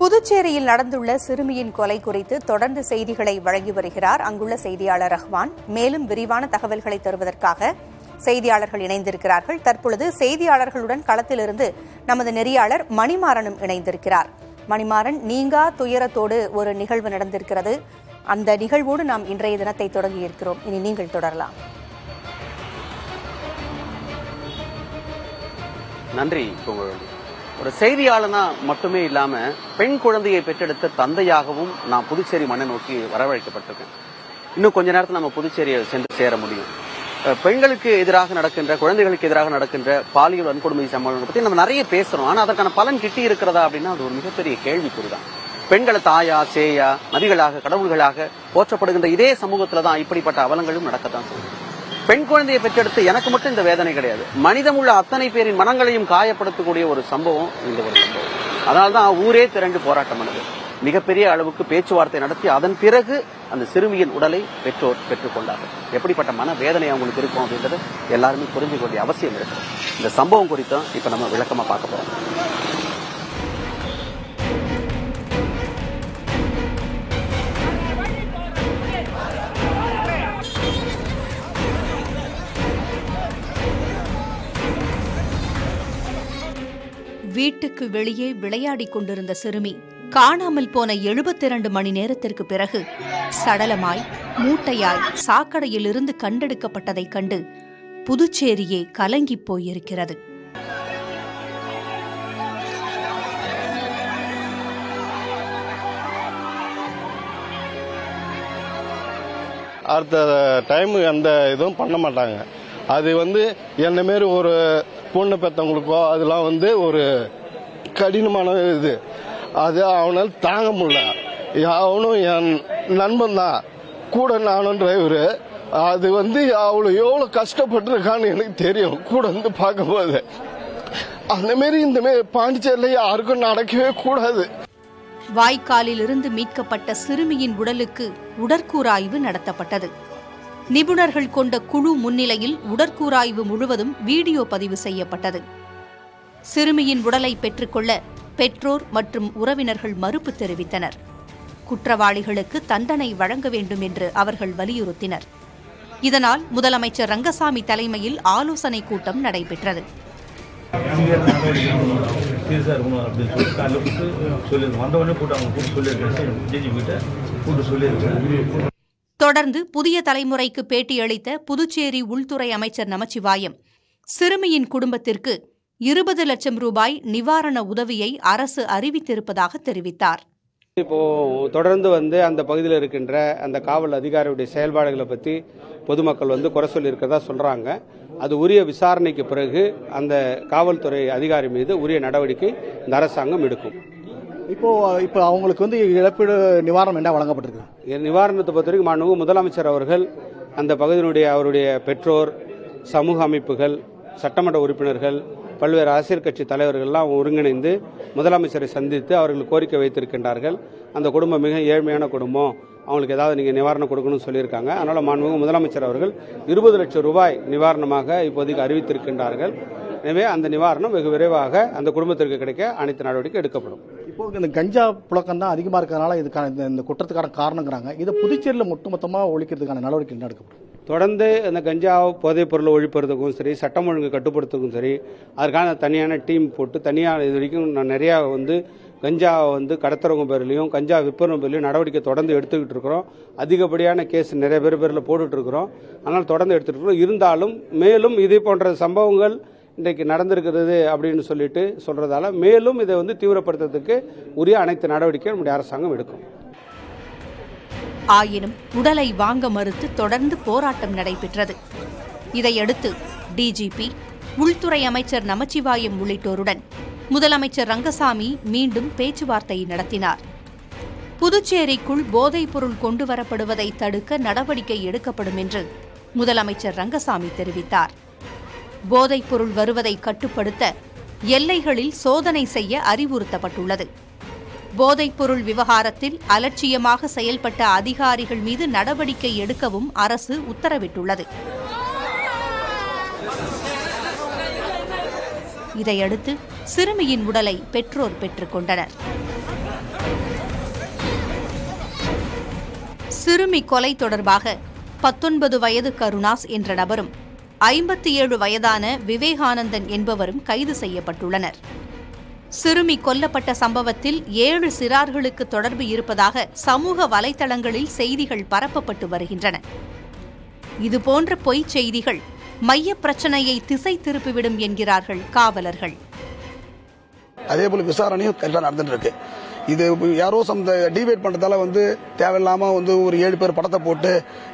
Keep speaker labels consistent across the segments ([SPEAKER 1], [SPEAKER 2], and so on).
[SPEAKER 1] புதுச்சேரியில் நடந்துள்ள சிறுமியின் கொலை குறித்து தொடர்ந்து செய்திகளை வழங்கி வருகிறார் அங்குள்ள செய்தியாளர் ரஹ்மான். மேலும் விரிவான தகவல்களை தருவதற்காக செய்தியாளர்கள் இணைந்திருக்கிறார்கள். தற்பொழுது செய்தியாளர்களுடன் களத்திலிருந்து நமது நெறியாளர் மணிமாறனும் இணைந்திருக்கிறார். மணிமாறன், நீங்கா துயரத்தோடு ஒரு நிகழ்வு நடந்திருக்கிறது. அந்த நிகழ்வோடு நாம் இன்றைய தினத்தை தொடங்கியிருக்கிறோம். இனி நீங்கள் தொடரலாம்.
[SPEAKER 2] நன்றி. ஒரு செய்தியாளனா மட்டுமே இல்லாம பெண் குழந்தையை பெற்றெடுத்த தந்தையாகவும் நான் புதுச்சேரி மண்ணை நோக்கி வரவழைக்கப்பட்டிருக்கேன். இன்னும் கொஞ்ச நேரத்தில் நம்ம புதுச்சேரியை சென்று சேர முடியும். பெண்களுக்கு எதிராக நடக்கின்ற, குழந்தைகளுக்கு எதிராக நடக்கின்ற பாலியல் வன்கொடுமை சம்பவங்களை பத்தி நம்ம நிறைய பேசுறோம். ஆனா அதற்கான பலன் கிட்டி இருக்கிறதா அப்படின்னா அது ஒரு மிகப்பெரிய கேள்விக்குறிதான். பெண்களை தாயா, சேயா, நதிகளாக, கடவுள்களாக போற்றப்படுகின்ற இதே சமூகத்துலதான் இப்படிப்பட்ட அவலங்களும் நடக்கத்தான் சொல்லுது. பெண் குழந்தையை பெற்றெடுத்து எனக்கு மட்டும் இந்த வேதனை கிடையாது, மனிதமுள்ள அத்தனை பேரின் மனங்களையும் காயப்படுத்தக்கூடிய ஒரு சம்பவம் இந்த ஒரு சம்பவம். அதனால்தான் ஊரே திரண்டு போராட்டம் பண்ணது. மிகப்பெரிய அளவுக்கு பேச்சுவார்த்தை நடத்தி அதன் பிறகு அந்த சிறுமியின் உடலை பெற்றோர் பெற்றுக்கொண்டார்கள். எப்படிப்பட்ட மன வேதனை அவங்களுக்கு இருக்கும் அப்படின்றது எல்லாருமே புரிஞ்சுக்க வேண்டிய அவசியம் இருக்கு. இந்த சம்பவம் குறித்தும் இப்ப நம்ம விளக்கமா பார்க்க போறோம்.
[SPEAKER 3] வீட்டுக்கு வெளியே விளையாடிக் கொண்டிருந்த சிறுமி காணாமல் போன 72 மணி நேரத்திற்கு பிறகு சடலமாய் மூட்டையாய் சாக்கடையிலிருந்து கண்டெடுக்கப்பட்டதைக் கண்டு புதுச்சேரியே கலங்கிப் போயிருக்கிறது.
[SPEAKER 4] அடுத்த டைம் எந்த இதுவும் பண்ண மாட்டாங்க. அது என்ன மாரி ஒரு பொண்ணு பெற்றவங்களுக்கோ அதெல்லாம் ஒரு கடினமான இது. அது அவனால் தாங்க முடியல. அவனும் என் நண்பன் தான், கூட நானும் டிரைவரு. அது அவ்வளோ எவ்வளோ கஷ்டப்பட்டுருக்கான்னு எனக்கு தெரியும் கூட பார்க்கும்போது. அந்த மாரி இந்த மாரி பாண்டிச்சேரியில் யாருக்கும் நடக்கவே கூடாது.
[SPEAKER 3] வாய்க்காலில் இருந்து மீட்கப்பட்ட சிறுமியின் உடலுக்கு உடற்கூறாய்வு நடத்தப்பட்டது. நிபுணர்கள் கொண்ட குழு முன்னிலையில் உடற்கூறாய்வு முழுவதும் வீடியோ பதிவு செய்யப்பட்டது. சிறுமியின் உடலை பெற்றுக்கொள்ள பெற்றோர் மற்றும் உறவினர்கள் மறுப்பு தெரிவித்தனர். குற்றவாளிகளுக்கு தண்டனை வழங்க வேண்டும் என்று அவர்கள் வலியுறுத்தினர். இதனால் முதலமைச்சர் ரங்கசாமி தலைமையில் ஆலோசனை கூட்டம் நடைபெற்றது. தொடர்ந்து புதிய தலைமுறைக்கு பேட்டியளித்த புதுச்சேரி உள்துறை அமைச்சர் நமச்சிவாயம் சிறுமியின் குடும்பத்திற்கு 20 லட்சம் ரூபாய் நிவாரண உதவியை அரசு அறிவித்திருப்பதாக தெரிவித்தார்.
[SPEAKER 5] இப்போ தொடர்ந்து அந்த பகுதியில் இருக்கின்ற அந்த காவல் அதிகாரியுடைய செயல்பாடுகளை பற்றி பொதுமக்கள் குறை சொல்லி இருக்கிறதா சொல்றாங்க. அது உரிய விசாரணைக்கு பிறகு அந்த காவல்துறை அதிகாரி மீது உரிய நடவடிக்கை இந்த அரசாங்கம் எடுக்கும்.
[SPEAKER 6] இப்போ அவங்களுக்கு இழப்பீடு நிவாரணம் என்ன வழங்கப்பட்டிருக்கு?
[SPEAKER 5] நிவாரணத்தை பொறுத்தவரைக்கும் மாண்புமிகு முதலமைச்சர் அவர்கள் அந்த பகுதியினுடைய அவருடைய பெற்றோர், சமூக அமைப்புகள், சட்டமன்ற உறுப்பினர்கள், பல்வேறு அரசியல் கட்சி தலைவர்கள்லாம் ஒருங்கிணைந்து முதலமைச்சரை சந்தித்து அவர்கள் கோரிக்கை வைத்திருக்கின்றார்கள். அந்த குடும்பம் மிக ஏழ்மையான குடும்பம், அவங்களுக்கு ஏதாவது நீங்கள் நிவாரணம் கொடுக்கணும்னு சொல்லியிருக்காங்க. அதனால் மாண்புமிகு முதலமைச்சர் அவர்கள் 20 லட்சம் ரூபாய் நிவாரணமாக இப்போதைக்கு அறிவித்திருக்கின்றார்கள். எனவே அந்த நிவாரணம் வெகு விரைவாக அந்த குடும்பத்திற்கு கிடைக்க அனைத்து நடவடிக்கை எடுக்கப்படும்.
[SPEAKER 6] இப்போ இந்த கஞ்சா புழக்கம் தான் அதிகமாக இருக்கிறதுனால இதுக்கான இந்த குற்றத்துக்கான காரணங்கிறாங்க. இதை புதுச்சேரியில் ஒட்டுமொத்தமாக ஒழிக்கிறதுக்கான நடவடிக்கை எடுக்கப்படும்.
[SPEAKER 5] தொடர்ந்து இந்த கஞ்சா போதைப் பொருளை ஒழிப்பதுக்கும் சரி, சட்டம் ஒழுங்கு கட்டுப்படுத்துக்கும் சரி, அதற்கான தனியான டீம் போட்டு தனியாக இது வரைக்கும் நிறையா கஞ்சா கடத்துறவங்க பேர்லையும் கஞ்சா விற்பவங்க பேர்லையும் நடவடிக்கை தொடர்ந்து எடுத்துக்கிட்டு இருக்கிறோம். அதிகப்படியான கேஸ் நிறைய பேரில் போட்டுட்டு இருக்கிறோம். ஆனால் தொடர்ந்து எடுத்துட்டு இருக்கிறோம். இருந்தாலும் மேலும் இதே போன்ற சம்பவங்கள் இன்றைக்கு நடந்திருக்கிறது அப்படின்னு சொல்றதால மேலும் இதை தீவிரப்படுத்துறதுக்கு உரிய அனைத்து நடவடிக்கை நம்முடைய அரசாங்கம் எடுக்கும்.
[SPEAKER 3] ஆயினும் உடலை வாங்க மறுத்து தொடர்ந்து போராட்டம் நடைபெற்றது. இதையடுத்து டிஜிபி, உள்துறை அமைச்சர் நமச்சிவாயம் உள்ளிட்டோருடன் முதலமைச்சர் ரங்கசாமி மீண்டும் பேச்சுவார்த்தை நடத்தினார். புதுச்சேரிக்குள் போதைப் பொருள் கொண்டுவரப்படுவதை தடுக்க நடவடிக்கை எடுக்கப்படும் என்று முதலமைச்சர் ரங்கசாமி தெரிவித்தார். போதைப் பொருள் வருவதை கட்டுப்படுத்த எல்லைகளில் சோதனை செய்ய அறிவுறுத்தப்பட்டுள்ளது. போதைப் பொருள் விவகாரத்தில் அலட்சியமாக செயல்பட்ட அதிகாரிகள் மீது நடவடிக்கை எடுக்கவும் அரசு உத்தரவிட்டுள்ளது. இதையடுத்து சிறுமியின் உடலை பெற்றோர் பெற்றுக் கொண்டனர். சிறுமி கொலை தொடர்பாக 19 வயது கருணாஸ் என்ற நபரும் 57 வயதான விவேகானந்தன் என்பவரும் கைது செய்யப்பட்டுள்ளனர். சிறுமி கொல்லப்பட்ட சம்பவத்தில் 7 சிறார்களுக்கு தொடர்பு இருப்பதாக சமூக வலைதளங்களில் செய்திகள் பரப்பப்பட்டு வருகின்றன. இதுபோன்ற பொய்ச் செய்திகள் மையப் பிரச்சனையை திசை திருப்பிவிடும் என்கிறார்கள் காவலர்கள்.
[SPEAKER 7] அதேபோல விசாரணையும் கரெக்டாக நடந்துட்டு இருக்கு. இது யாரோ டிபேட் பண்றதால தேவையில்லாம ஒரு 7 பேர் படத்தை போட்டு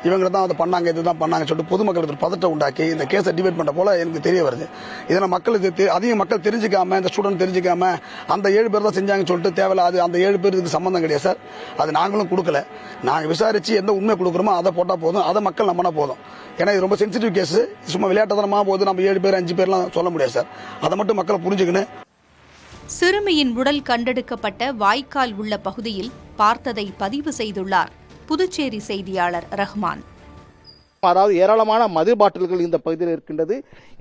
[SPEAKER 7] இவங்க தான் அதை பண்ணாங்க இதுதான் பண்ணாங்க சொல்லிட்டு பொதுமக்களுக்கு பதட்டம் உண்டாக்கி இந்த கேஸை டிபேட் பண்ண போல எனக்கு தெரிய வருது. இதனால் மக்களுக்கு அதிக மக்கள் தெரிஞ்சுக்காம இந்த ஸ்டூடெண்ட் தெரிஞ்சுக்காம அந்த 7 பேர் தான் செஞ்சாங்கன்னு சொல்லிட்டு தேவையில்ல. அது அந்த 7 பேருக்கு சம்பந்தம் கிடையாது சார். அது நாங்களும் கொடுக்கல. நாங்கள் விசாரிச்சு எந்த உண்மை கொடுக்குறோமோ அதை போட்டா போதும், அதை மக்கள் நம்பினா போதும். ஏன்னா இது ரொம்ப சென்சிட்டிவ் கேஸ். சும்மா விளையாட்டுத்தனமா போது நம்ம 7 பேர் 5 பேர்லாம் சொல்ல முடியாது சார். அதை மட்டும் மக்கள் புரிஞ்சுக்கணும்.
[SPEAKER 3] சிறுமியின் உடல் கண்டெடுக்கப்பட்ட வாய்க்கால் உள்ள பகுதியில் பார்த்ததை பதிவு செய்துள்ளார் புதுச்சேரி செய்தியாளர் ரஹ்மான்.
[SPEAKER 6] அதாவது ஏராளமான மது பாட்டில்கள் இந்த பகுதியில் இருக்கின்றது.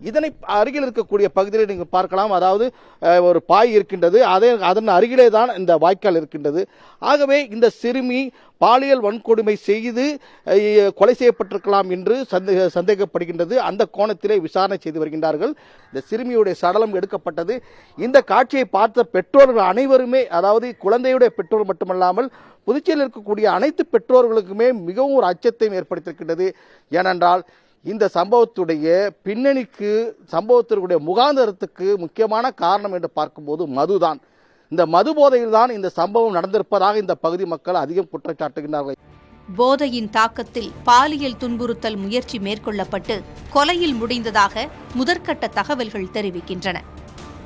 [SPEAKER 6] இதனை அருகில் இருக்கக்கூடிய பகுதியில் நீங்கள் பார்க்கலாம். அதாவது ஒரு பாய் இருக்கின்றது, அதன் அருகிலே தான் இந்த வாய்க்கால் இருக்கின்றது. ஆகவே இந்த சிறுமி பாலியல் வன்கொடுமை செய்து கொலை செய்யப்பட்டிருக்கலாம் என்று சந்தேகப்படுகின்றது. அந்த கோணத்திலே விசாரணை செய்து வருகின்றார்கள். இந்த சிறுமியுடைய சடலம் எடுக்கப்பட்டது. இந்த காட்சியை பார்த்த பெற்றோர்கள் அனைவருமே, அதாவது குழந்தையுடைய பெற்றோர் மட்டுமல்லாமல் புதுச்சேரியில் இருக்கக்கூடிய அனைத்து பெற்றோர்களுக்குமே மிகவும் ஒரு அச்சத்தையும் ஏற்படுத்தியிருக்கின்றது. ஏனென்றால் இந்த சம்பவத்துடைய பின்னணிக்கு, சம்பவத்திற்குடைய முகாந்தரத்துக்கு முக்கியமான காரணம் என்று பார்க்கும்போது மதுதான். இந்த மது போதையில் தான் இந்த சம்பவம் நடந்திருப்பதாக இந்த பகுதி மக்கள் அதிகம் குற்றச்சாட்டுகின்றார்கள்.
[SPEAKER 3] போதையின் தாக்கத்தில் பாலியல் துன்புறுத்தல் முயற்சி மேற்கொள்ளப்பட்டு கொலையில் முடிந்ததாக முதற்கட்ட தகவல்கள் தெரிவிக்கின்றன.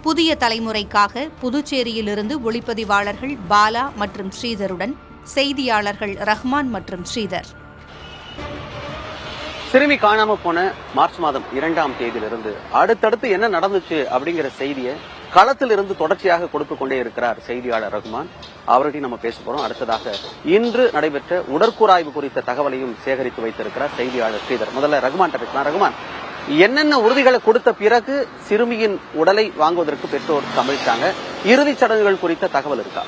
[SPEAKER 3] புதிய தலைமுறைக்காக புதுச்சேரியிலிருந்து ஒளிப்பதிவாளர்கள் பாலா மற்றும் ஸ்ரீதருடன் செய்தியாளர்கள் ரஹ்மான் மற்றும் ஸ்ரீதர்.
[SPEAKER 2] சிறுமி காணாம போன மார்ச் மாதம் 2ஆம் தேதியிலிருந்து அடுத்தடுத்து என்ன நடந்துச்சு அப்படிங்கிற செய்தியை களத்திலிருந்து தொடர்ச்சியாக கொடுத்து கொண்டே இருக்கிறார் செய்தியாளர் ரஹ்மான். அவர்கிட்ட நம்ம பேச போறோம். அடுத்ததாக இன்று நடைபெற்ற உடற்கூறாய்வு குறித்த தகவலையும் சேகரித்து வைத்திருக்கிறார் செய்தியாளர் ஸ்ரீதர். முதல்ல ரஹ்மான் பேசலாம். ரஹ்மான், என்னென்ன உறுதிகளை கொடுத்த பிறகு சிறுமியின் உடலை வாங்குவதற்கு பெற்றோர் சம்மதித்தாங்க? இறுதிச் சடங்குகள் குறித்த தகவல் இருக்கா?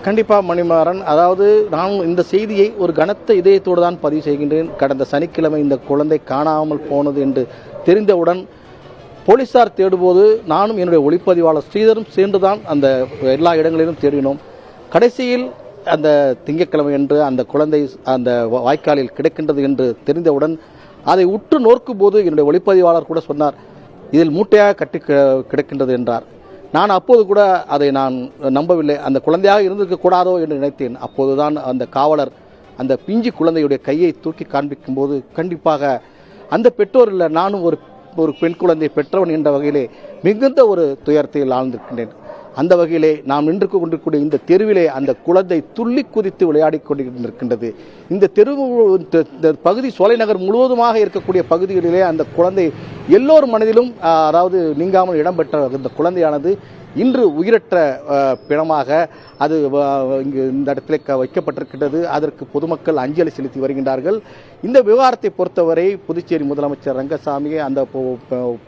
[SPEAKER 6] கண்டிப்பா மணிமாறன், அதாவது நான் இந்த செய்தியை ஒரு கனத்த இதயத்தோடு தான் பதிவு செய்கின்றேன். கடந்த சனிக்கிழமை இந்த குழந்தை காணாமல் போனது என்று தெரிந்தவுடன் போலீசார் தேடும்போது நானும் என்னுடைய ஒளிப்பதிவாளர் ஸ்ரீதரும் சேர்ந்துதான் அந்த எல்லா இடங்களிலும் தேடினோம். கடைசியில் அந்த திங்கட்கிழமை என்று அந்த குழந்தை அந்த வாய்க்காலில் கிடக்கின்றது என்று தெரிந்தவுடன் அதை உற்று நோக்கும் போது என்னுடைய ஒளிப்பதிவாளர் கூட சொன்னார், இதில் மூட்டையாக கட்டி கிடக்கின்றது என்றார். நான் அப்போது கூட அதை நான் நம்பவில்லை. அந்த குழந்தையாக இருந்திருக்க கூடாதோ என்று நினைத்தேன். அப்போதுதான் அந்த காவலர் அந்த பிஞ்சு குழந்தையுடைய கையை தூக்கி காண்பிக்கும் போது கண்டிப்பாக அந்த பெற்றோர் இல்லை, நானும் ஒரு பெண் குழந்தை பெற்றவன் என்ற வகையிலே மிகுந்த ஒரு துயரத்தில் ஆழ்ந்திருக்கின்றேன். அந்த வகையிலே நாம் நின்று கொண்டிருக்கூடிய இந்த தெருவிலே அந்த குழந்தை துள்ளி குதித்து விளையாடி கொண்டிருக்கின்றது. இந்த பகுதி சோலைநகர் முழுவதுமாக இருக்கக்கூடிய பகுதிகளிலே அந்த குழந்தை எல்லோர் மனதிலும் அதாவது நீங்காமல் இடம்பெற்ற இந்த குழந்தையானது இன்று உயிரற்ற பிணமாக அது இங்கு இந்த இடத்திலே வைக்கப்பட்டிருக்கின்றது. அதற்கு பொதுமக்கள் அஞ்சலி செலுத்தி வருகின்றார்கள். இந்த விவகாரத்தை பொறுத்தவரை புதுச்சேரி முதலமைச்சர் ரங்கசாமி அந்த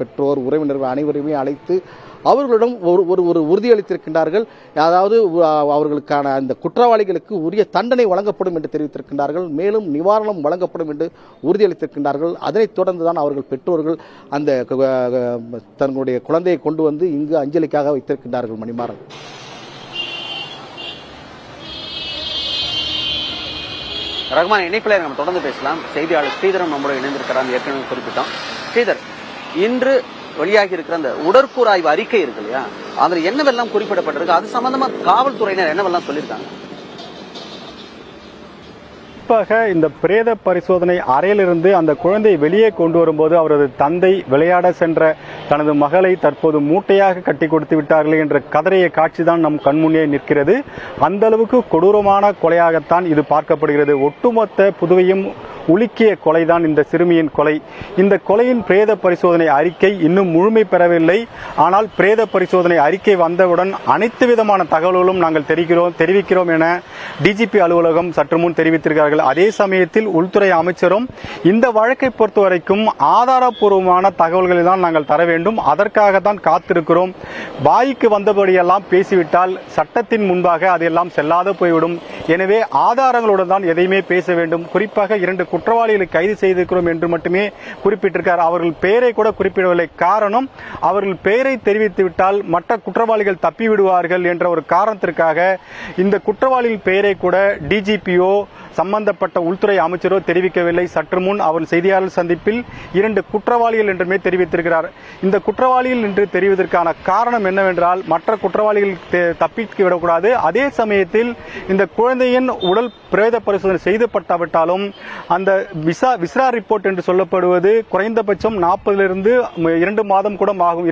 [SPEAKER 6] பெற்றோர் உறவினர்கள் அனைவரையுமே அழைத்து அவர்களிடம் ஒரு உறுதியளித்திருக்கின்றார்கள். அதாவது அவர்களுக்கான அந்த குற்றவாளிகளுக்கு உரிய தண்டனை வழங்கப்படும் என்று தெரிவித்திருக்கின்றார்கள். மேலும் நிவாரணம் வழங்கப்படும் என்று உறுதியளித்திருக்கின்றார்கள். அதனைத் தொடர்ந்துதான் அவர்கள் பெற்றோர்கள் அந்த தங்களுடைய குழந்தையை கொண்டு வந்து இங்கு அஞ்சலிக்காக வைத்திருக்கின்றார்கள். மணிமாறன்,
[SPEAKER 2] ரஹ்மான் இணைப்பில் நம்ம தொடர்ந்து பேசலாம். செய்தியாளர் ஸ்ரீதரம் நம்முடைய இணைந்திருக்கிறார், ஏற்கனவே குறிப்பிட்டோம். ஸ்ரீதர், இன்று வெளியாகி இருக்கிற அந்த உடற்கூறாய்வு அறிக்கை இருக்கு இல்லையா, அதுல என்னவெல்லாம் குறிப்பிடப்பட்டிருக்கு? அது சம்பந்தமா காவல்துறையினர் என்னவெல்லாம் சொல்லியிருக்காங்க?
[SPEAKER 8] குறிப்பாக இந்த பிரேத பரிசோதனை அறையிலிருந்து அந்த குழந்தையை வெளியே கொண்டு வரும்போது அவரது தந்தை விளையாட சென்ற தனது மகளை தற்போது மூட்டையாக கட்டி கொடுத்து விட்டார்களே என்ற கதறிய காட்சிதான் நம் கண்முன்னே நிற்கிறது. அந்த அளவுக்கு கொடூரமான கொலையாகத்தான் இது பார்க்கப்படுகிறது. ஒட்டுமொத்த புதுவையும் உலுக்கிய கொலைதான் இந்த சிறுமியின் கொலை. இந்த கொலையின் பிரேத பரிசோதனை அறிக்கை இன்னும் முழுமை பெறவில்லை. ஆனால் பிரேத பரிசோதனை அறிக்கை வந்தவுடன் அனைத்து விதமான தகவல்களும் நாங்கள் தெரிவிக்கிறோம் என டிஜிபி அலுவலகம் சற்று முன் தெரிவித்திருக்கிறார்கள். அதே சமயத்தில் உள்துறை அமைச்சரும் இந்த வழக்கை பொறுத்தவரைக்கும் ஆதாரப்பூர்வமான தகவல்களை தான் நாங்கள் தர வேண்டும், அதற்காகத்தான் காத்திருக்கிறோம். வாய்க்கு வந்தபடியெல்லாம் பேசிவிட்டால் சட்டத்தின் முன்பாக அதெல்லாம் செல்லாத போய்விடும். எனவே ஆதாரங்களுடன் தான் எதையுமே பேச வேண்டும். குறிப்பாக 2 குற்றவாளிகளை கைது செய்திருக்கிறோம் என்று மட்டுமே குறிப்பிட்டிருக்கிறார். அவர்கள் பெயரை கூட குறிப்பிடவில்லை. காரணம், அவர்கள் பெயரை தெரிவித்துவிட்டால் மற்ற குற்றவாளிகள் தப்பிவிடுவார்கள் என்ற ஒரு காரணத்திற்காக இந்த குற்றவாளியின் பெயரை கூட டிஜிபியோ சம்பந்தப்பட்ட உள்துறை அமைச்சரோ தெரிவிக்கவில்லை. சற்று முன் அவர் செய்தியாளர் சந்திப்பில் 2 குற்றவாளிகள் என்றுமே தெரிவித்திருக்கிறார். இந்த குற்றவாளிகள் என்று தெரிவதற்கான காரணம் என்னவென்றால், மற்ற குற்றவாளிகள் தப்பிக்க விடக்கூடாது. அதே சமயத்தில் இந்த குழந்தையின் உடல் பிரேத பரிசோதனை செய்யப்பட்டாலும் அந்த விசா ரிப்போர்ட் என்று சொல்லப்படுவது குறைந்தபட்சம் 40 2 மாதம் கூட ஆகும்.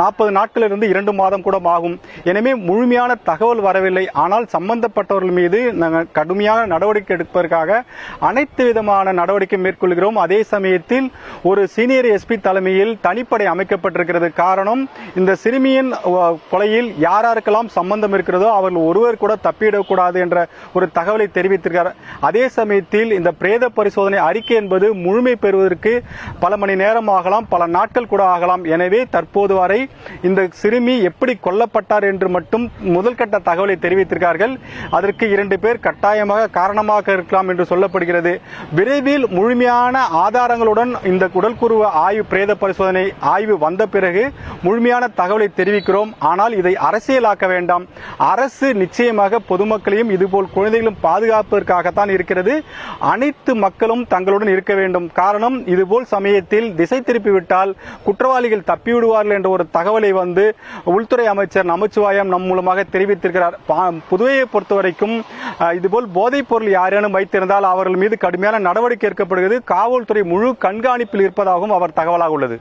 [SPEAKER 8] 40 நாட்களிலிருந்து 2 மாதம் கூட ஆகும். எனவே முழுமையான தகவல் வரவில்லை. ஆனால் சம்பந்தப்பட்டவர்கள் மீது நாங்கள் கடுமையான நடவடிக்கை எடுப்பதற்காக அனைத்து விதமான நடவடிக்கை மேற்கொள்கிறோம். அதே சமயத்தில் ஒரு சீனியர் எஸ்பி தலைமையில் தனிப்படை அமைக்கப்பட்டிருக்கிறது. காரணம், இந்த சிறுமியின் கொலையில் யாருக்கெல்லாம் சம்பந்தம் இருக்கிறதோ அவர்கள் ஒருவர் கூட தப்பிவிடக்கூடாது என்ற ஒரு தகவலை தெரிவித்திருக்கிறார். அதே சமயத்தில் இந்த பிரேத பரிசோதனை அறிக்கை என்பது முழுமை பெறுவதற்கு பல மணி நேரம் ஆகலாம், பல நாட்கள் கூட ஆகலாம். எனவே தற்போது வரை இந்த சிறுமி எப்படி கொல்லப்பட்டார் என்று மட்டும் முதல்கட்ட தகவலை தெரிவித்திருக்கிறார்கள். அதற்கு 2 பேர் கட்டாயமாக காரணமாக இருக்கலாம் என்று சொல்லப்படுகிறது. விரைவில் முழுமையான ஆதாரங்களுடன் இந்த உடல்கூறு ஆய்வு பிரேத பரிசோதனை ஆய்வு வந்த பிறகு முழுமையான தகவலை தெரிவிக்கிறோம். ஆனால் இதை அரசியலாக்க வேண்டாம். அரசு நிச்சயமாக பொதுமக்களையும் இதுபோல் குழந்தைகளும் பாதுகாப்பதற்காகத்தான் இருக்கிறது. அனைத்து மக்களும் தங்களுடன் இருக்க வேண்டும். காரணம், இதுபோல் சமயத்தில் திசை திருப்பிவிட்டால் குற்றவாளிகள் தப்பிவிடுவார்கள் என்ற ஒரு தகவலை உள்துறை அமைச்சர் நமச்சிவாயம் நம் மூலமாக தெரிவித்திருக்கிறார். புதுவையை பொறுத்தவரைக்கும் இதுபோல் போதைப் பொருள் யாரேனும் வைத்திருந்தால் அவர்கள் மீது கடுமையான நடவடிக்கை எடுக்கப்படுகிறது. காவல்துறை முழு கண்காணிப்பில் இருப்பதாகவும் அவர் தகவலாக உள்ளது.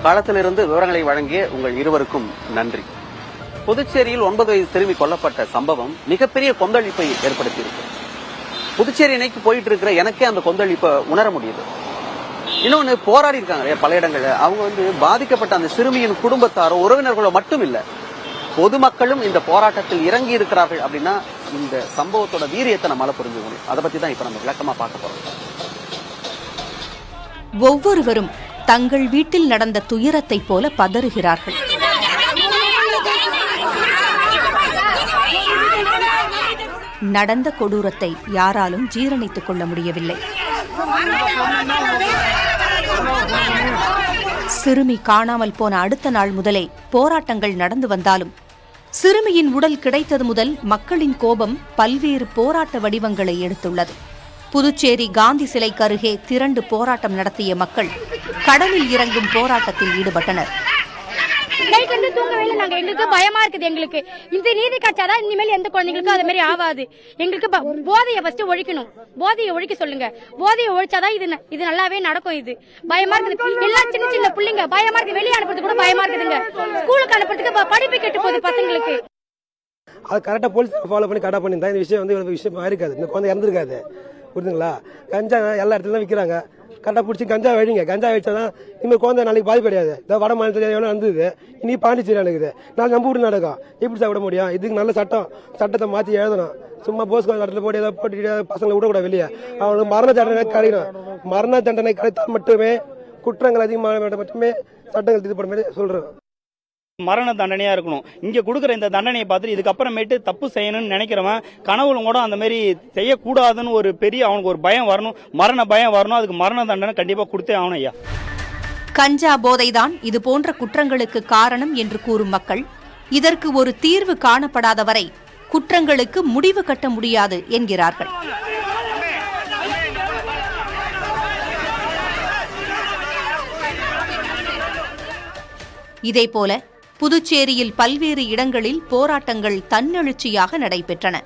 [SPEAKER 2] களத்திலிருந்து விவரங்களை வழங்கிய உங்கள் இருவருக்கும் நன்றி. புதுச்சேரியில் 9 வயது சிறுமி கொல்லப்பட்ட சம்பவம் மிகப்பெரிய கொந்தளிப்பை ஏற்படுத்தியிருக்கு. புதுச்சேரி இணைக்கு போயிட்டு இருக்கிற எனக்கே அந்த கொந்தளிப்பை உணர முடியுது. இன்னொன்னு, போராடி இருக்காங்க பல இடங்கள்ல. அவங்க பாதிக்கப்பட்ட அந்த சிறுமியின் குடும்பத்தாரோ உறவினர்களோ மட்டும் இல்ல, பொதுமக்களும் இந்த போராட்டத்தில் இறங்கி இருக்கிறார்கள். அப்படின்னா இந்த சம்பவத்தோட வீரியத்தை நம்மால புரிஞ்சுக்க முடியும். அதை பத்தி தான் இப்ப நம்ம விளக்கமா பார்க்க போறோம்.
[SPEAKER 3] ஒவ்வொருவரும் தங்கள் வீட்டில் நடந்த துயரத்தை போல பதறுகிறார்கள். நடந்த கொடூரத்தை யாராலும் ஜீரணித்துக் கொள்ள முடியவில்லை. சிறுமி காணாமல் போன அடுத்த நாள் முதலே போராட்டங்கள் நடந்து வந்தாலும் சிறுமியின் உடல் கிடைத்தது முதல் மக்களின் கோபம் பல்வேறு போராட்ட வடிவங்களை எடுத்துள்ளது. புதுச்சேரி காந்தி சிலைக்கு அருகே திரண்டு போராட்டம் நடத்திய மக்கள் கடலில் இறங்கும் போராட்டத்தில் ஈடுபட்டனர்.
[SPEAKER 9] எங்களுக்கு பயமா இருக்குது. எங்களுக்கு இந்த நீதி கிடைச்சாதான் இனிமேல் எந்த குழந்தைங்களுக்கும் அது மாதிரி ஆகாது. எங்களுக்கு போதையை ஃபர்ஸ்ட் ஒழிக்கணும். போதையை ஒழிக்க சொல்லுங்க. போதையை ஒழிச்சாதான் இது நல்லாவே நடக்கும். இது பயமா இருக்குது. எல்லா சின்ன சின்ன பிள்ளைங்க பயமா இருக்கு. வெளியே அனுப்புறது கூட பயமா இருக்குதுங்க. ஸ்கூலுக்கு அனுப்புறதுக்கு படிப்பு கெட்டு போகுது பசங்களுக்கு.
[SPEAKER 10] அது கரெக்டா போலீஸ் ஃபாலோ பண்ணி கரெக்டா பண்ணிருந்தா இந்த விஷயம் விஷயம் ஆயிருக்காது. இந்த குழந்தை இறந்துருக்காது. புரியுதுங்களா? கஞ்சா எல்லா இடத்துல விற்கிறாங்க. கரெக்டாக பிடிச்சி கஞ்சா வைங்க. கஞ்சா வச்சாதான் இனிமேல் குழந்தை நாளைக்கு பாதிப்பு கிடையாது. இந்த வட மாநிலத்தில் எவ்வளோ நடந்தது, இனி பாண்டிச்சேரி நடக்குது. நாங்கள் நம்ம ஊர் நடக்கும். எப்படி சாப்பிட முடியும்? இதுக்கு நல்ல சட்டத்தை மாற்றி எழுதணும். சும்மா போஸ்கோ இடத்துல போட்டு ஏதாவது போட்டு பசங்களை விடக்கூடாது வெளியே. அவங்களுக்கு மரண தண்டனை கிடைக்கணும். மரண தண்டனை கிடைத்தால் மட்டுமே குற்றங்கள் அதிகமாக மட்டுமே சட்டங்கள் இது பண்ண சொல்றோம்.
[SPEAKER 11] மரண தண்டனையா இருக்கணும். இங்க கொடுக்குற இந்த தண்டனையை பார்த்துட்டு இதுக்கப்புறமேட்டு தப்பு செய்யணும்னு நினைக்கிறவன் கனவுல கூட அந்த மாதிரி செய்யக்கூடாதுன்னு ஒரு பெரிய அவனுக்கு ஒரு பயம் வரணும், மரண பயம் வரணும். அதுக்கு மரண தண்டனை கண்டிப்பா கொடுத்தே ஆகணும். ஐயா,
[SPEAKER 3] கஞ்சா போதைதான் இது போன்ற குற்றங்களுக்கு காரணம் என்று கூறும் மக்கள் இதற்கு ஒரு தீர்வு காணப்படாத வரை குற்றங்களுக்கு முடிவு கட்ட முடியாது என்கிறார்கள். இதேபோல புதுச்சேரியில் பல்வேறு இடங்களில் போராட்டங்கள் தன்னெழுச்சியாக நடைபெற்றன.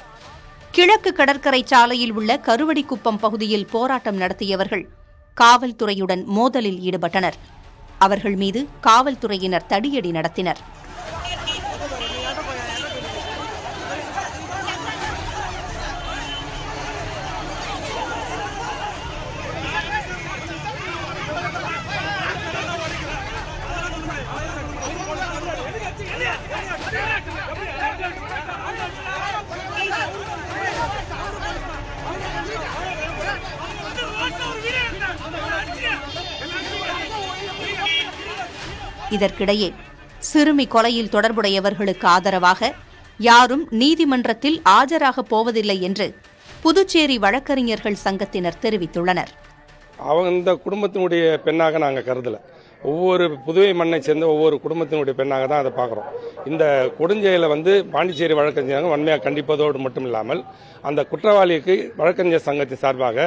[SPEAKER 3] கிழக்கு கடற்கரை சாலையில் உள்ள கருவடிக்குப்பம் பகுதியில் போராட்டம் நடத்தியவர்கள் காவல்துறையுடன் மோதலில் ஈடுபட்டனர். அவர்கள் மீது காவல்துறையினர் தடியடி நடத்தினர். இதற்கிடையே சிறுமி கொலையில் தொடர்புடையவர்களுக்கு ஆதரவாக யாரும் நீதிமன்றத்தில் ஆஜராகப் போவதில்லை என்று புதுச்சேரி வழக்கறிஞர்கள் சங்கத்தினர் தெரிவித்துள்ளனர்.
[SPEAKER 12] இந்த குடும்பத்தினுடைய பெண்ணாக நாங்கள் கருதல. ஒவ்வொரு புதுவை மண்ணை சேர்ந்த ஒவ்வொரு குடும்பத்தினுடைய பெண்ணாக தான் அதை பார்க்குறோம். இந்த கொடுஞ்செயலை பாண்டிச்சேரி வழக்கறிஞர்கள் வன்மையாக கண்டிப்பதோடு மட்டும் இல்லாமல் அந்த குற்றவாளிக்கு வழக்கறிஞர் சங்கத்தின் சார்பாக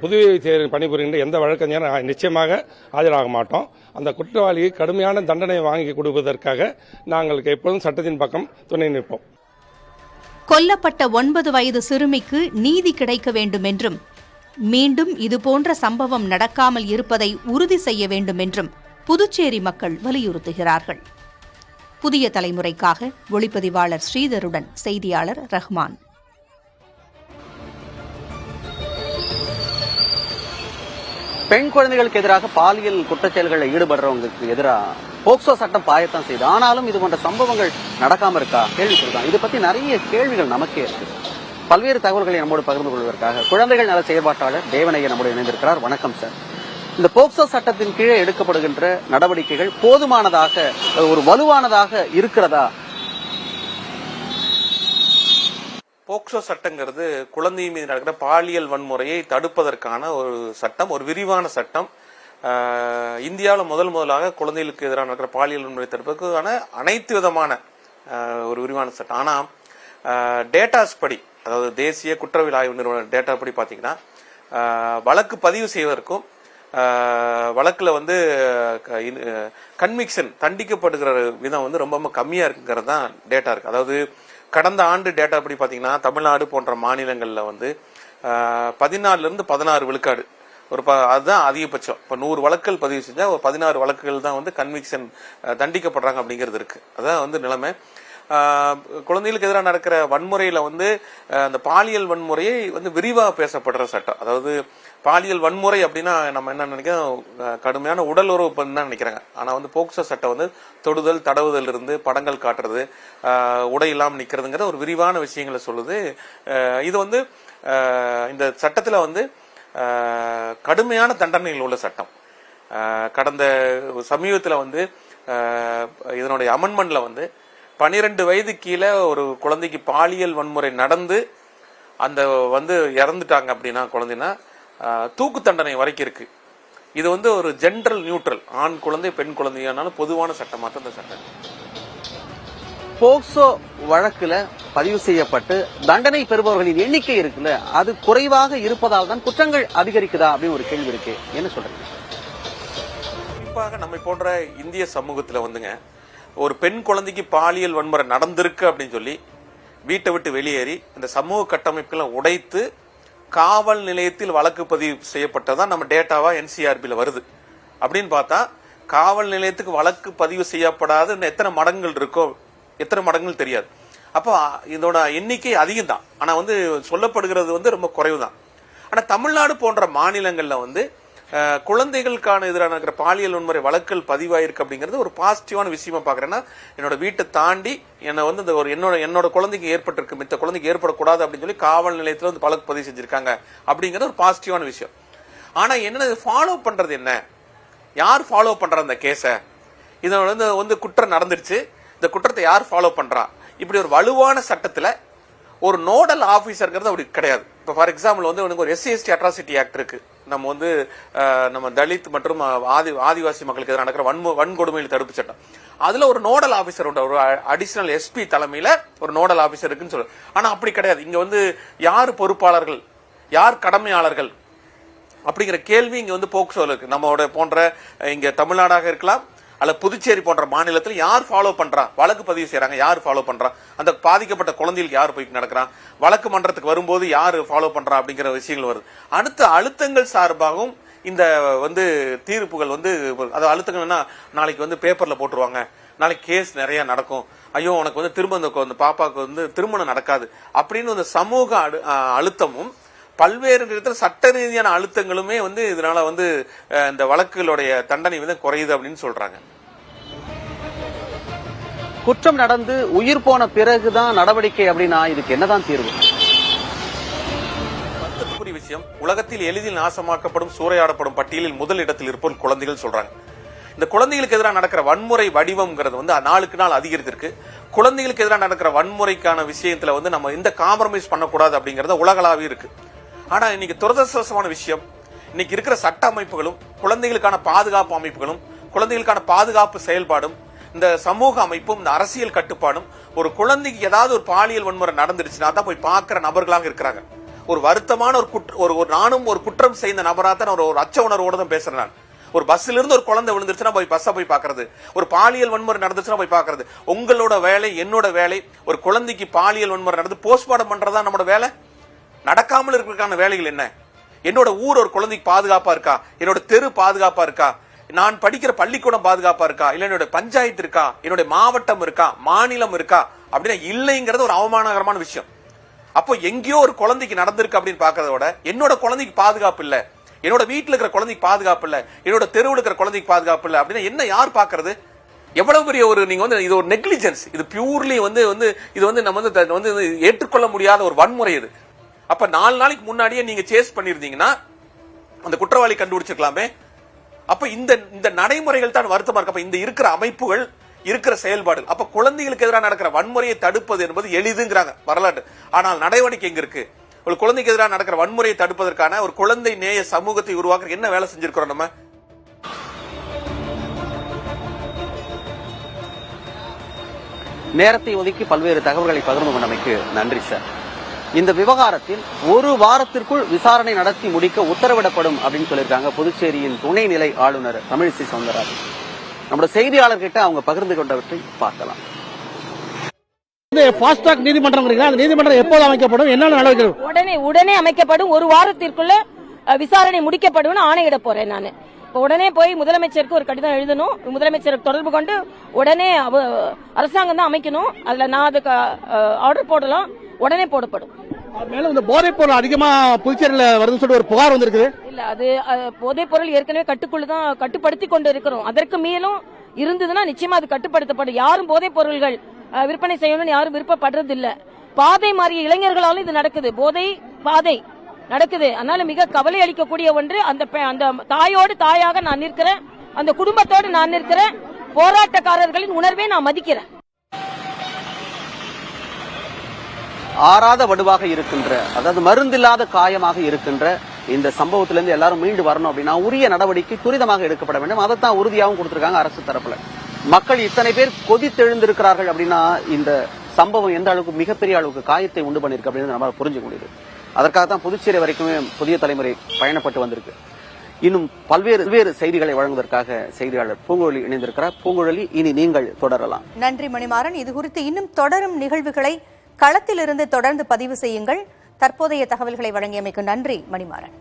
[SPEAKER 12] புதுவை பணிபுரிகின்ற எந்த வழக்கறிஞரும் நிச்சயமாக ஆஜராக மாட்டோம். அந்த குற்றவாளிக்கு கடுமையான தண்டனை வாங்கி கொடுப்பதற்காக நாங்கள் எப்போதும் சட்டத்தின் பக்கம் துணை நிற்போம்.
[SPEAKER 3] கொல்லப்பட்ட 9 வயது சிறுமிக்கு நீதி கிடைக்க வேண்டும் என்றும் மீண்டும் இதுபோன்ற சம்பவம் நடக்காமல் இருப்பதை உறுதி செய்ய வேண்டும் என்றும் புதுச்சேரி மக்கள் வலியுறுத்துகிறார்கள். புதிய தலைமுறைக்காக ஒளிப்பதிவாளர் ஸ்ரீதருடன் செய்தியாளர் ரஹ்மான்.
[SPEAKER 2] பெண் குழந்தைகளுக்கு எதிராக பாலியல் குற்றச்செயல்களில் ஈடுபடுறவங்களுக்கு எதிராக போக்சோ சட்டம் பாயத்தான் செய்யுது. ஆனாலும் இது போன்ற சம்பவங்கள் நடக்காம இருக்கா கேள்விப்படுறாங்க. இதை பத்தி நிறைய கேள்விகள் நமக்கே இருக்கு. பல்வேறு தகவல்களை நம்மோடு பகிர்ந்து கொள்வதற்காக குழந்தைகள் நல செயற்பாட்டாளர் தேவனையா நம்மோடு இணைந்திருக்கிறார். வணக்கம் சார். இந்த போக்சோ சட்டத்தின் கீழே எடுக்கப்படுகின்ற நடவடிக்கைகள் போதுமானதாக, ஒரு வலுவானதாக இருக்கிறதா?
[SPEAKER 13] போக்சோ சட்டங்கிறது குழந்தை மீது நடக்கிற பாலியல் வன்முறையை தடுப்பதற்கான ஒரு சட்டம், ஒரு விரிவான சட்டம். இந்தியாவில் முதலாக குழந்தைகளுக்கு எதிராக நடக்கிற பாலியல் வன்முறை தடுப்பதற்கான அனைத்து விதமான ஒரு விரிவான சட்டம். ஆனா டேட்டாஸ் படி, அதாவது தேசிய குற்றவியல் ஆய்வு நிறுவன டேட்டா படி பாத்தீங்கன்னா வழக்கு பதிவு செய்வதற்கும் வழக்குல கன்விக்ஷன் தண்டிக்கப்படுகிற விதம் ரொம்ப கம்மியா இருக்குங்கிறது தான் டேட்டா இருக்கு. அதாவது கடந்த ஆண்டு டேட்டா படி பாத்தீங்கன்னா தமிழ்நாடு போன்ற மாநிலங்கள்ல 14 to 16 விழுக்காடு அதுதான் அதிகபட்சம். இப்ப 100 வழக்குகள் பதிவு செஞ்சா 16 வழக்குகள் தான் கன்விக்ஷன் தண்டிக்கப்படுறாங்க அப்படிங்கிறது இருக்கு. அதான் நிலைமை. குழந்தைகளுக்கு எதிராக நடக்கிற வன்முறையில அந்த பாலியல் வன்முறையை விரிவாக பேசப்படுற சட்டம். அதாவது பாலியல் வன்முறை அப்படின்னா நம்ம என்ன நினைக்கிறோம், கடுமையான உடல் உறவு தான் நினைக்கிறாங்க. ஆனா போக்சோ சட்டம் தொடுதல், தடவுதல் இருந்து படங்கள் காட்டுறது, உடை இல்லாமல் நிக்கிறதுங்கிற ஒரு விரிவான விஷயங்களை சொல்லுது. இது இந்த சட்டத்துல கடுமையான தண்டனைகள் உள்ள சட்டம். கடந்த சமீபத்துல இதனுடைய அமெண்ட்மெண்ட்ல 12 வயது கீழே ஒரு குழந்தைக்கு பாலியல் வன்முறை நடந்து அந்த இறந்துட்டாங்க அப்படின்னா குழந்தைனா தூக்கு தண்டனை வரைக்கும் இருக்கு. இது ஒரு ஜென்ரல் நியூட்ரல், ஆண் குழந்தை பெண் குழந்தையானாலும் பொதுவான சட்டமா தான் இந்த சட்டம்.
[SPEAKER 2] போக்சோ வழக்குல பதிவு செய்யப்பட்டு தண்டனை பெறுபவர்களின் எண்ணிக்கை இருக்குல்ல, அது குறைவாக இருப்பதால் தான் குற்றங்கள் அதிகரிக்குதா அப்படின்னு ஒரு கேள்வி இருக்கு. என்ன சொல்றீங்க?
[SPEAKER 13] குறிப்பாக நம்மை போன்ற இந்திய சமூகத்துல ஒரு பெண் குழந்தைக்கு பாலியல் வன்முறை நடந்திருக்கு அப்படின்னு சொல்லி வீட்டை விட்டு வெளியேறி இந்த சமூக கட்டமைப்புகளை உடைத்து காவல் நிலையத்தில் வழக்கு பதிவு செய்யப்பட்டதான் நம்ம டேட்டாவா NCRBல வருது. அப்படின்னு பார்த்தா காவல் நிலையத்துக்கு வழக்கு பதிவு செய்யப்படாத எத்தனை மடங்குகள் இருக்கோ, எத்தனை மடங்குகள் தெரியாது. அப்போ இதோட எண்ணிக்கை அதிகம் தான். ஆனா சொல்லப்படுகிறது ரொம்ப குறைவு தான். ஆனா தமிழ்நாடு போன்ற மாநிலங்கள்ல குழந்தைகளுக்கான எதிரான இருக்கிற பாலியல் வன்முறை வழக்குகள் பதிவாயிருக்கு அப்படிங்கிறது ஒரு பாசிட்டிவான விஷயமா பாக்குறேன்னா, என்னோட வீட்டை தாண்டி என்ன என்னோட குழந்தைக்கு ஏற்பட்டிருக்கு, மித்த குழந்தைக்கு ஏற்படக்கூடாது அப்படின்னு சொல்லி காவல் நிலையத்துல வழக்கு பதிவு செஞ்சிருக்காங்க அப்படிங்கிறது ஒரு பாசிட்டிவான விஷயம். ஆனா என்ன ஃபாலோ பண்றது, என்ன யார் ஃபாலோ பண்ற அந்த கேஸ? இதோட குற்றம் நடந்துருச்சு, இந்த குற்றத்தை யார் ஃபாலோ பண்றா? இப்படி ஒரு வலுவான சட்டத்துல ஒரு நோடல் ஆபீசர்ங்கிறது அப்படி கிடையாது. இப்ப ஃபார் எக்ஸாம்பிள் ஒரு SC/ST அட்ராசிட்டி ஆக்ட் இருக்கு. நம்ம தலித் மற்றும் ஆதிவாசி மக்களுக்கு எதிராக நடக்கிற வன்கொடுமையில் தடுப்பு சட்டம். அதுல ஒரு நோடல் ஆபீசர் உண்டு, ஒரு அடிஷனல் SP தலைமையில ஒரு நோடல் ஆபீசர் இருக்குன்னு சொல்லு. ஆனா அப்படி கிடையாது. இங்க யார் பொறுப்பாளர்கள், யார் கடமையாளர்கள் அப்படிங்கிற கேள்வி இங்க போக்சோல இருக்கு. நம்மளோட போன்ற இங்க தமிழ்நாடாக இருக்கலாம், அல்ல புதுச்சேரி போன்ற மாநிலத்தில் யார் ஃபாலோ பண்றா, வழக்கு பதிவு செய்யறாங்க, யார் ஃபாலோ பண்றா, அந்த பாதிக்கப்பட்ட குழந்தைகளுக்கு யார் போய் நடக்கிறான், வழக்கு மன்றத்துக்கு வரும்போது யார் ஃபாலோ பண்றா அப்படிங்கிற விஷயங்கள் வருது. அடுத்த அழுத்தங்கள் சார்பாகவும் இந்த தீர்ப்புகள் அது அழுத்தங்கள்னா நாளைக்கு பேப்பர்ல போட்டுருவாங்க, நாளைக்கு கேஸ் நிறைய நடக்கும், ஐயோ உனக்கு திரும்ப அந்த பாப்பாவுக்கு திருமணம் நடக்காது அப்படின்னு சமூக அழுத்தமும் பல்வேறு விதத்தில் சட்ட ரீதியான அழுத்தங்களுமே இதனால இந்த வழக்குகளுடைய தண்டனை குறையுது அப்படின்னு சொல்றாங்க.
[SPEAKER 2] குற்றம் நடந்து உயிர் போன பிறகுதான் நடவடிக்கை அப்படின்னா இதுக்கு என்னதான் தீர்வு?
[SPEAKER 13] வருத்தத்துக்குரிய விஷயம், உலகத்தில் எளிதில் நாசமாக்கப்படும் சூறையாடப்படும் பட்டியலில் முதல் இடத்தில் இருப்போர் குழந்தைகள் சொல்றாங்க. இந்த குழந்தைகளுக்கு எதிராக நடக்கிற வன்முறை வடிவம்ங்கிறது வந்து நாளுக்கு நாள் அதிகரித்திருக்கு. குழந்தைகளுக்கு எதிராக நடக்கிற வன்முறைக்கான விஷயத்துல வந்து நம்ம இந்த காம்ப்ரமைஸ் பண்ணக்கூடாது அப்படிங்கறது உலகளாவே இருக்கு. ஆனா இன்னைக்கு துரதிர்ஷ்டவசமான விஷயம், இன்னைக்கு இருக்கிற சட்ட அமைப்புகளும் குழந்தைகளுக்கான பாதுகாப்பு அமைப்புகளும் குழந்தைகளுக்கான பாதுகாப்பு செயல்பாடும் இந்த சமூக அமைப்பும் இந்த அரசியல் கட்டுப்பாடும் ஒரு குழந்தைக்கு ஏதாவது ஒரு பாலியல் வன்முறை நடந்துருச்சுன்னா தான் போய் பார்க்கிற நபர்களாக இருக்கிறாங்க. ஒரு வருத்தமான ஒரு நானும் ஒரு குற்றம் செய்த நபரா தான் ஒரு அச்ச உணர்வோடு தான் பேசுறேன் நான். ஒரு பஸ்ல இருந்து ஒரு குழந்தை விழுந்துருச்சுன்னா போய் பஸ்ஸை போய் பாக்குறது, ஒரு பாலியல் வன்முறை நடந்துச்சுன்னா போய் பாக்குறது. உங்களோட வேலை, என்னோட வேலை, ஒரு குழந்தைக்கு பாலியல் வன்முறை நடந்து போஸ்ட்மார்ட்டம் பண்றதா நம்மளோட வேலை. நடக்காமல் இருக்கிறதுக்கான வேலைகள் என்ன? என்னோட ஊர் ஒரு குழந்தைக்கு பாதுகாப்பா இருக்கா? என்னோட தெரு பாதுகாப்பா இருக்கா? நான் படிக்கிற பள்ளிக்கூடம் பாதுகாப்பா இருக்கா? இல்ல என்னோட பஞ்சாயத்து இருக்கா? என்னோட மாவட்டம் இருக்கா? மாநிலம் இருக்கா? அப்படின்னா இல்லைங்கிறது ஒரு அவமானகரமான விஷயம். அப்போ எங்கேயோ ஒரு குழந்தைக்கு நடந்திருக்கு அப்படின்னு பாக்குறத விட என்னோட குழந்தைக்கு பாதுகாப்பு இல்ல, என்னோட வீட்டுல இருக்கிற குழந்தைக்கு பாதுகாப்பு இல்ல, என்னோட தெருவில் இருக்கிற குழந்தைக்கு பாதுகாப்பு இல்ல அப்படின்னா என்ன யார் பாக்குறது? எவ்வளவு பெரிய ஒரு நீங்க வந்து இது ஒரு நெக்லிஜென்ஸ், இது பியூர்லி இது வந்து நம்ம வந்து ஏற்றுக்கொள்ள முடியாத ஒரு வன்முறை இது. அப்ப 4 நாளைக்கு முன்னாடியே நீங்க சேஸ் பண்ணிருந்தீங்கன்னா அந்த குற்றவாளி கண்டுபிடிச்சிருக்கலாமே. அப்ப இந்த நடைமுறைகள் தான் வருத்தமா இருக்கு. அப்ப இந்த இருக்கிற அமைப்புகள், இருக்கிற செயல்பாடு, அப்ப குழந்தைகளுக்கு எதிராக நடக்கிற வன்முறையை தடுப்பது என்பது எளிதுங்கிறாங்க வரலாற்று. ஆனால் நடவடிக்கை எங்க இருக்கு? ஒரு குழந்தைக்கு எதிராக நடக்கிற வன்முறையை தடுப்பதற்கான ஒரு குழந்தை நேய சமூகத்தை உருவாக்க என்ன வேலை செஞ்சிருக்கிறோம் நம்ம?
[SPEAKER 2] நேரத்தை ஒதுக்கி பல்வேறு தகவல்களை பகிர்ந்து கொண்டமைக்கு நன்றி சார். இந்த விவகாரத்தில் 1 வாரத்திற்குள் விசாரணை நடத்தி முடிக்க உத்தரவிடப்படும் அப்படின்னு சொல்லியிருக்காங்க புதுச்சேரியின் துணைநிலை ஆளுநர் தமிழிசை சவுந்தரராஜன். நம்முடைய செய்தியாளர்கிட்ட அவங்க பகிர்ந்து கொண்டவற்றை பார்க்கலாம்.
[SPEAKER 6] ஃபாஸ்ட் ட்ராக் நீதிமன்றம், அந்த நீதிமன்றம் எப்போது அமைக்கப்படும், என்னென்ன நடவடிக்கை?
[SPEAKER 14] உடனே அமைக்கப்படும். 1 வாரத்திற்குள்ள விசாரணை முடிக்கப்படும் ஆணையிட போறேன் நான். உடனே போய் முதலமைச்சருக்கு ஒரு கடிதம் எழுதணும், முதலமைச்சருக்கு தொடர்பு கொண்டு உடனே அரசாங்கம் தான் அமைக்கணும். அதுல நான் அதுக்கு ஆர்டர் போடலாம், உடனே போடப்படும்.
[SPEAKER 6] மேலும் இந்த போதைப் பொருள் அதிகமா புதுச்சேரியில் வருதுன்னு சொல்லி ஒரு புகார் வந்திருக்கு.
[SPEAKER 14] இல்ல, அது போதைப் பொருள் ஏற்கனவே கட்டுப்படுத்தி கொண்டு இருக்கிறோம். அதற்கு மேலும் இருந்ததுன்னா நிச்சயமா அது கட்டுப்படுத்தப்படும். யாரும் போதைப் பொருள்கள் விற்பனை செய்யணும்னு யாரும் விருப்பப்படுறது இல்ல. பாதை மாறிய இளைஞர்களாலும் இது நடக்குது, போதை பாதை நடக்குது. அதனால மிக கவலை அளிக்கக்கூடிய ஒன்று. அந்த தாயோடு தாயாக நான் நிற்கிறேன், அந்த குடும்பத்தோடு நான் நிற்கிறேன், போராட்டக்காரர்களின் உணர்வை நான் மதிக்கிறேன்.
[SPEAKER 2] ஆறாத வடுவாக இருக்கின்ற, அதாவது மருந்தில்லாத காயமாக இருக்கின்ற இந்த சம்பவத்திலிருந்து எல்லாரும் மீண்டு வரணும் அப்படின்னா உரிய நடவடிக்கை துரிதமாக எடுக்கப்பட வேண்டும். அதைத்தான் உறுதியாகவும் கொடுத்திருக்காங்க அரசு தரப்புல. மக்கள் இத்தனை பேர் கொதித்தெழுந்திருக்கிறார்கள் அப்படின்னா இந்த சம்பவம் எந்த அளவுக்கு மிகப்பெரிய அளவுக்கு காயத்தை உண்டு பண்ணிருக்கு அப்படின்னு நம்ம புரிஞ்சுக்க முடியுது. அதற்காகத்தான் புதுச்சேரி வரைக்குமே புதிய தலைமுறை பயணப்பட்டு வந்திருக்கு. இன்னும் பல்வேறு செய்திகளை வழங்குவதற்காக செய்தியாளர் பூங்குழலி இணைந்திருக்கிறார். பூங்குழலி, இனி நீங்கள் தொடரலாம்.
[SPEAKER 1] நன்றி மணிமாறன். இது குறித்து இன்னும் தொடரும் நிகழ்வுகளை களத்திலிருந்து தொடர்ந்து பதிவு செய்யுங்கள். தற்போதைய தகவல்களை வழங்கியமைக்கு நன்றி மணிமாறன்.